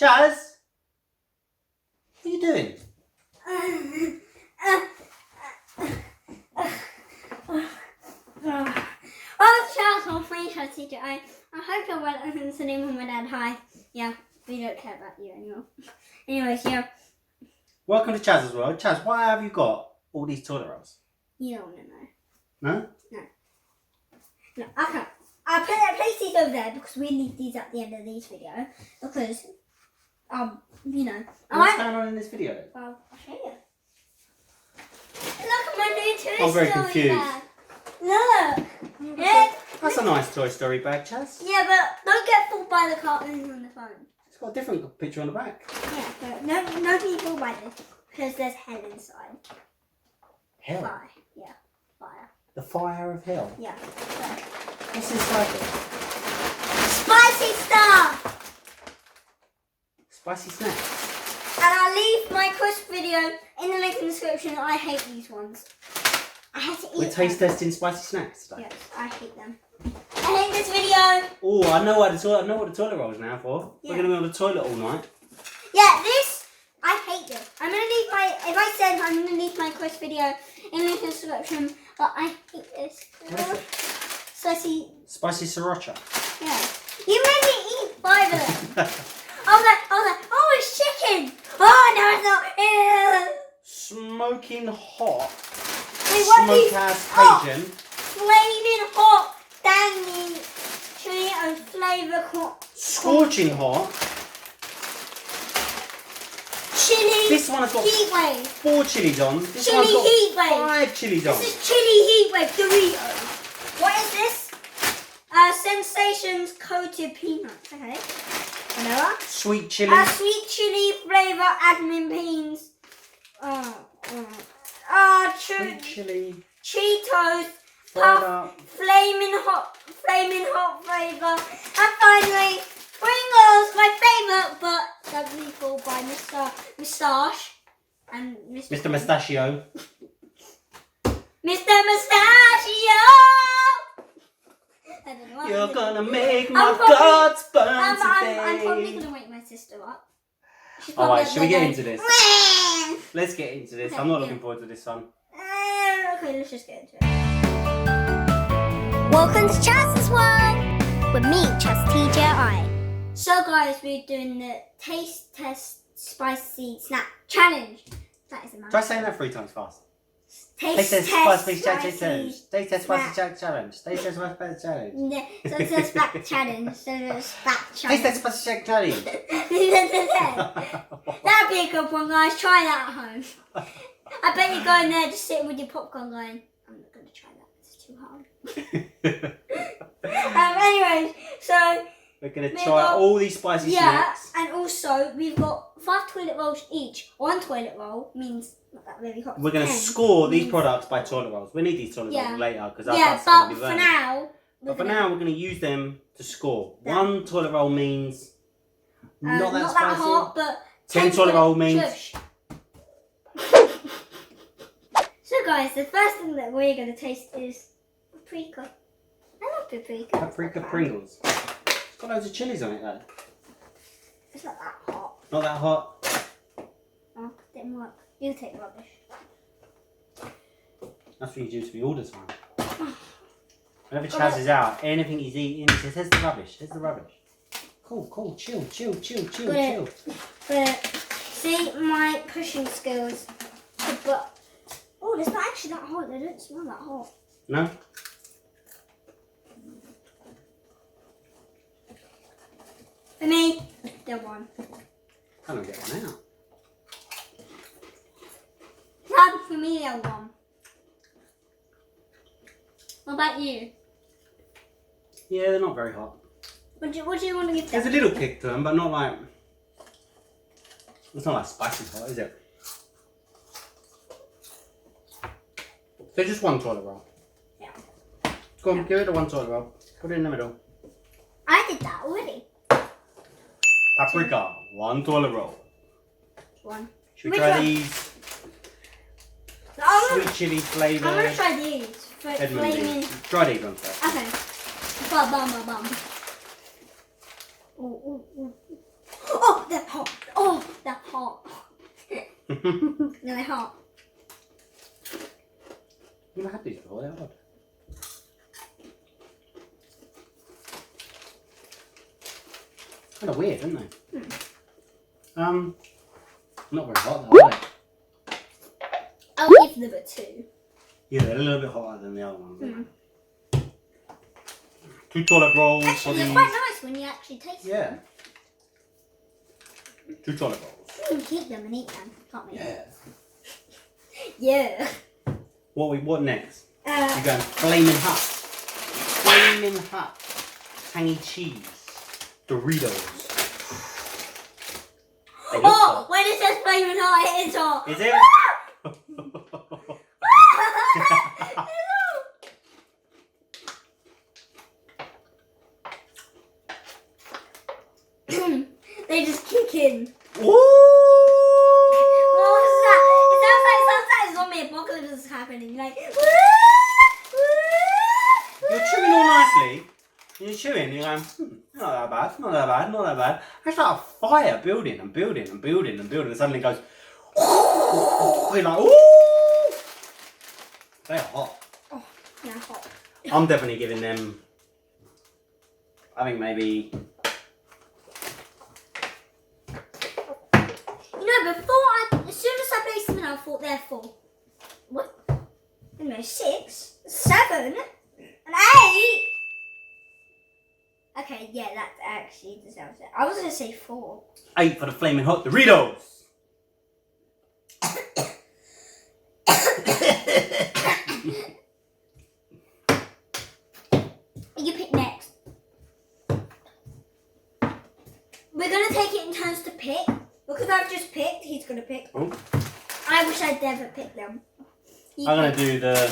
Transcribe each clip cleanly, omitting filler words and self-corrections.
Chaz? What are you doing? Oh, Charles, I'm free, Charles teacher. I hope you're well. I'm listening with my dad. Hi. Yeah, we don't care about you anymore. Anyways, yeah. Welcome to Chaz's World. Chaz, why have you got all these toilet rolls? You don't want to know. No? No, okay. I'll place these over there because we leave these at the end of these videos because, you know. What's going on in this video? Well, I'll show you. Look at my new Toy I'm very Story confused. bag. Look. Yeah. That's a nice Toy Story bag, Chaz. Yeah, but don't get fooled by the cartoons on the phone. It's got a different picture on the back. Yeah, but no people by this because there's hell inside. Hell? Fire. Yeah, fire. The fire of hell? Yeah. What's inside it? Spicy stuff! Spicy snacks. And I'll leave my crisp video in the link in the description. I hate these ones. I have to eat We're taste testing spicy snacks today. Yes, I hate them. I hate this video. Oh, I know what the toilet roll is now for. Yeah. We're going to be on the toilet all night. Yeah, this, I hate this. I'm going to leave if I said I'm going to leave my crisp video in the link in the description, but I hate this. What is it? Spicy sriracha. Yeah. You made me eat 5 of them. I was like, oh, it's chicken. Oh, no, it's not. Ew. Smoking hot. Wait, what Smokehouse Cajun. Flaming hot, dangling chili and flavour. Scorching hot. Chili. This one has got heat wave. 4 chilies on. This Chili one's got heat wave. 5 chilies on. This is chili heat wave Doritos. What is this? Sensations coated peanuts. Okay. Vanilla. Sweet chili. Sweet chili flavour admin beans. Sweet chili. Cheetos. Fried Puff. up. Flaming hot flavour. And finally, Pringles, my favourite, but don't be fooled by Mr. Moustache and Mr. Mustachio. Mr. Mustachio! I don't know what You're I'm gonna make my guts burn today. I'm probably gonna wake my sister up. Alright, should we get into this? Let's get into this. I'm not looking forward to this one. Okay, let's just get into it. Welcome to Chazzas World with me, TWIX. So guys, we're doing the taste test spicy snack challenge. That is a mouthful. Try saying that 3 times fast. Taste test spicy spicy challenge. Taste test spicy challenge. Taste test spicy challenge. Yeah, so it's a snack challenge. So it's a snack Taste challenge. test spicy challenge. That'd be a good one, guys. Try that at home. I bet you're going there just sitting with your popcorn going, I'm not going to try that. It's too hard. Anyways, so we're going to try all these spicy snacks. And also we've got 5 toilet rolls each. 1 toilet roll means not that really hot. We're going to score these products by toilet rolls. We need these toilet rolls later because but for now. But for now, we're going to use them to score. 1 toilet roll means not that spicy. That hot, but 10 toilet roll means. Shush. So guys, the first thing that we're going to taste is paprika. I love paprika. Paprika Pringles. It's got loads of chilies on it though. It's not that hot. Not that hot. Oh, didn't work. You take rubbish. That's what you do to me all the time. Whenever Chaz is out, anything he's eating, he says, here's the rubbish, here's the rubbish. Cool, chill. But see my pushing skills. But oh, it's not actually that hot. They don't smell that hot. No? For me, they're 1. I don't get one out. Dad, for me, they're 1. What about you? Yeah, they're not very hot. What do you want to give them? There's a little kick to them, but not like... It's not like spicy hot, is it? So just 1 toilet roll. Yeah. Go on, give it a 1 toilet roll. Put it in the middle. I did that already. Paprika, 1 toilet roll. 1. Should we try these? Sweet chili flavour. I'm going to try these. Flaming. Try these ones first. Okay. Bum. Oh, they're hot. They're hot. You've never had these before, they're odd. Kind of weird, aren't they? Not very hot though, are they? I'll give them a 2. Yeah, they're a little bit hotter than the other ones. 2 toilet rolls for Actually, these. they're quite nice when you actually taste them. Yeah. 2 toilet rolls. You can keep them and eat them, can't we? Yeah. Yeah. What next? You're going Flaming Hot. Flaming Hot. Tangy cheese. Doritos. They look hot. When it says Flaming Hot, it is hot. Is it? They just kick in. Ooh! What was that? It sounds like zombie apocalypse is happening. Like, You're chewing all nicely. You're chewing, you're going, not that bad, not that bad, not that bad. It's like a fire building and building and building and building, and suddenly it goes, you're like, ooh! They're hot. Oh, they're hot. I'm definitely giving them, I think maybe, As soon as I placed them in, I thought they're 4. What? No, 6, 7, and 8. Okay, yeah, that actually deserves it. I was gonna say 4. 8 for the Flaming Hot Doritos. You pick next. We're gonna take it in turns to pick. Because I've just picked, he's gonna pick. Oh. I wish I'd never picked them. I'm gonna do the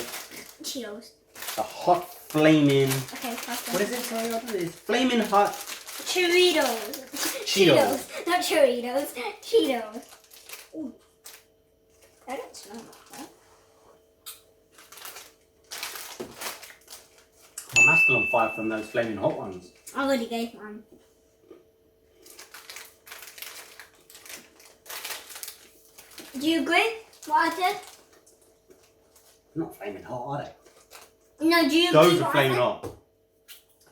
Cheetos. The hot flaming. Okay, pass them. What is it? Sorry, what is it? It's flaming hot. Cheetos. Cheetos. Not Cheetos. Cheetos. Ooh. I don't smell like that. I'm still on 5 from those flaming hot ones. I already gave one. Do you agree what I did? Not flaming hot, are they? No, do you agree Those are what flaming I hot.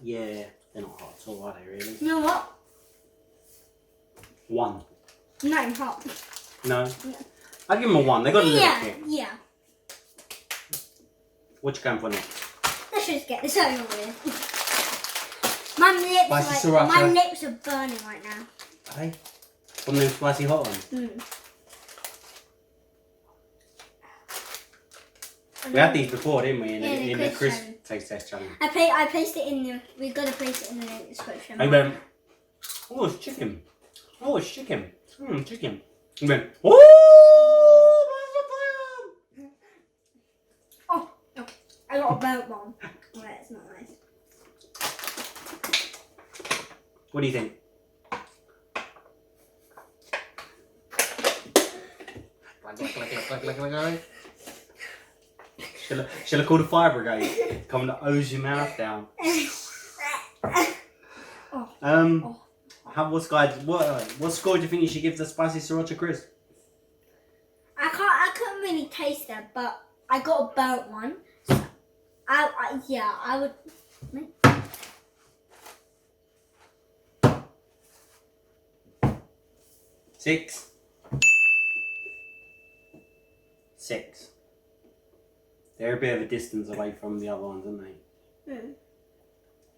Yeah, they're not hot at all, are they really? You know what? 1. Not hot. No? No. I'll give them a 1. They got a little kick. Yeah. What you going for next? Let's just get this over with. My lips are burning right now. Are they? From them spicy hot ones? We had these before, didn't we? In the crisp taste test challenge. I placed it in the. We've got to place it in the description. I went, oh, it's chicken. Oh, it's chicken. Chicken. I went, oh, oh, I got a burnt one. Oh, that's not nice. what do you think? Shall I call the fire brigade? Come to hose your mouth down. What score do you think you should give the spicy sriracha crisp? I couldn't really taste them, but I got a burnt one. So I would. 6. 6. They're a bit of a distance away from the other ones, aren't they?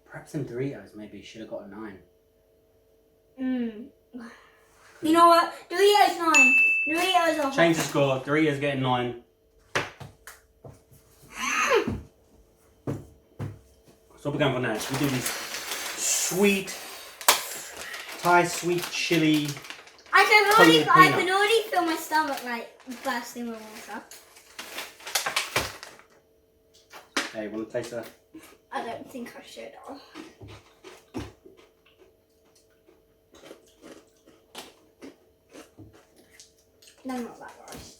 Perhaps in Doritos, maybe should have got a 9. You know what? Doritos 9. Doritos are hot. Change the score. Doritos getting 9. So we're going for now. We do these sweet, Thai sweet chili. I can already feel my stomach like bursting with water. Hey, you want to taste that? I don't think I should. No, not that rice.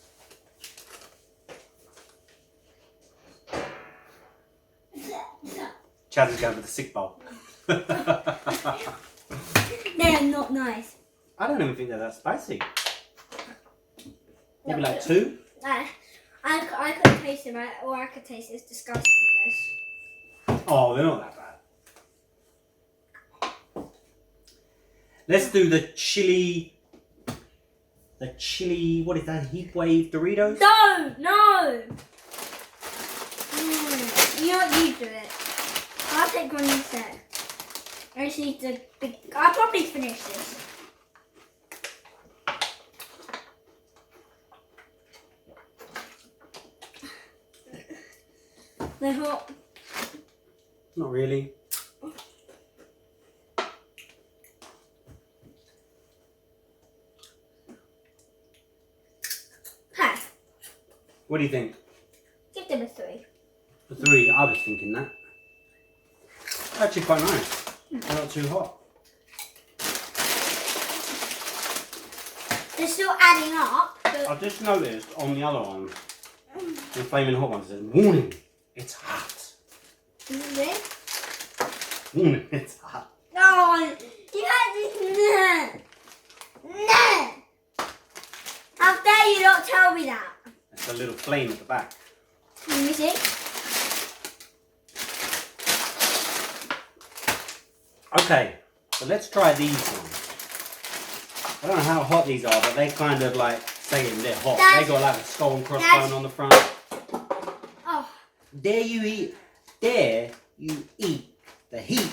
Chaz is going for the sick bowl. They are not nice. I don't even think they're that spicy. Maybe like 2? I could taste it, right? Or I could taste it's disgusting. Oh, they're not that bad. Let's do the chili, what is that, heat wave Doritos? No! You know what, you do it. I'll take one instead. I just need the big, I'll probably finish this. They're hot. Not really. Hi. What do you think? Give them a 3. A 3, I was thinking that. Actually quite nice. They're not too hot. They're still adding up. But I've just noticed on the other one, the flaming hot one says, warning, it's hot. is it? Warning, it's hot. No, you had to. No. How dare you not tell me that? It's a little flame at the back. Let me see. Okay, so let's try these ones. I don't know how hot these are, but they kind of like saying they're hot. They got like a skull and crossbone on the front. Oh. There you eat the heat.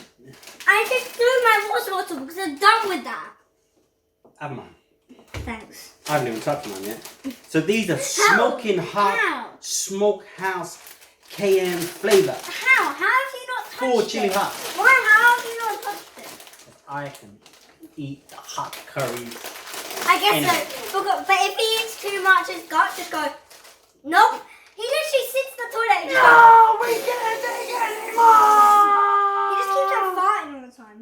I just threw my water bottle because I'm done with that. Have mine. Thanks. I haven't even touched mine yet. So these are smoking hot smokehouse cayenne flavour. How? How have you not touched 4 chili it? hot. Why? How have you not touched it? I can eat the hot curries. I guess so. But if he eats too much, his gut just go, nope. He literally sits in the toilet and No, we can't take anymore. he just keeps on farting all the time.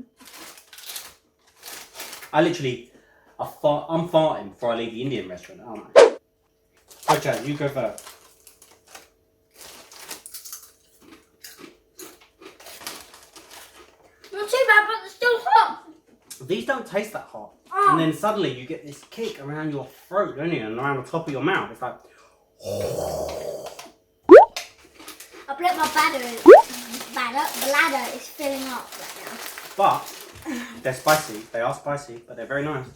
I'm farting before I leave the Indian restaurant, aren't I? Go, Chaz, you go first. Not too bad, but it's still hot. These don't taste that hot. Oh. And then suddenly you get this kick around your throat, don't you? And around the top of your mouth. It's like... I put my bladder is filling up right now. But they're spicy. They are spicy, but they're very nice.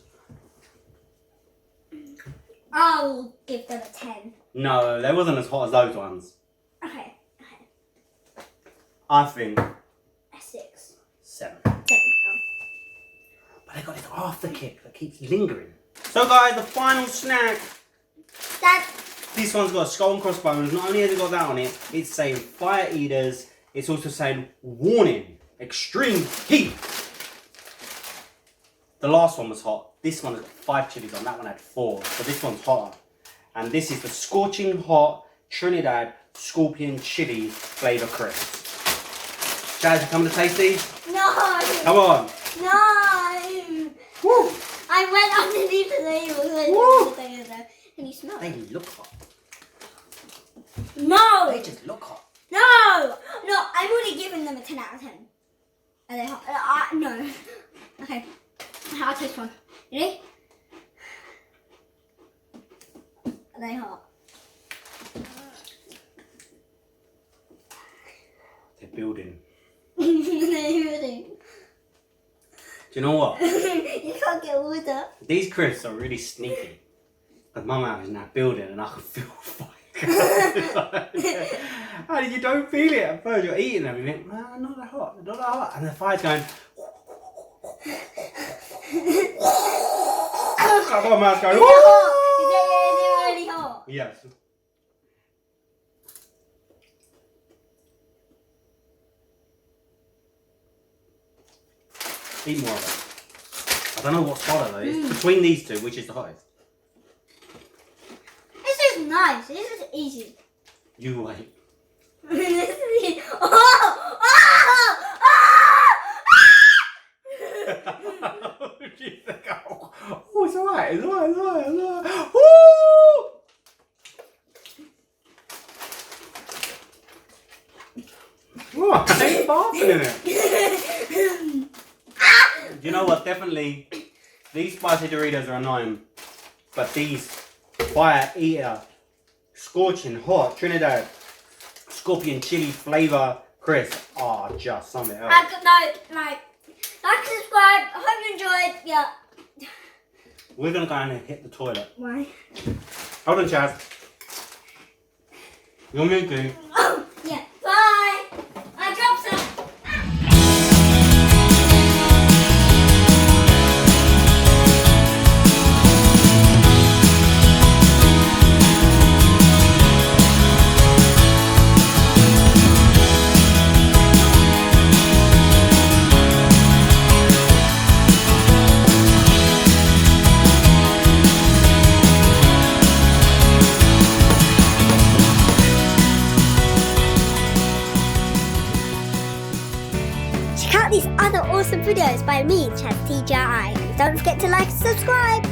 I'll give them a 10. No, they wasn't as hot as those ones. Okay. I think A 6. 7. 7. But they got this after kick that keeps lingering. So guys, the final snack. Dad. This one's got a skull and crossbones. Not only has it got that on it, it's saying fire eaters. It's also saying warning, extreme heat. The last one was hot. This one has got 5 chilies on. That one had 4. So this one's hotter. And this is the scorching hot Trinidad scorpion chili flavour crisp. Chaz, you coming to taste these? No. Come on. No. Woo. I went underneath the table. Woo. Can you smell They it? look hot. No. They just look hot. No. No, I'm already giving them a 10 out of 10. Are they hot? No. Okay. I'll taste one. Ready? Are they hot? They're building. They're building. Do you know what? You can't get water. These crisps are really sneaky. Because my mouth is now building and I can feel fire. And you don't feel it at first. You're eating them and you think, nah, not that hot, not that hot. And the fire's going. My mouth's going. Is it really hot? Yes. Eat more of it. I don't know what's hotter though. It's between these two, which is the hottest? This is nice. This is easy. You wait. This is easy. Oh! Oh, it's alright, it's alright, it's alright, it's alright. Woo! Oh, I ain't barfing in it. You know what? Definitely, these spicy Doritos are annoying, but these fire eater, scorching hot Trinidad scorpion chili flavour crisp are just something else. No. Like, subscribe. I hope you enjoyed. Yeah. We're going to go in and hit the toilet. Why? Hold on, Chaz. You're moving. Oh, yeah. Bye. I dropped some. Check out these other awesome videos by me, Chaz TJI. And don't forget to like and subscribe.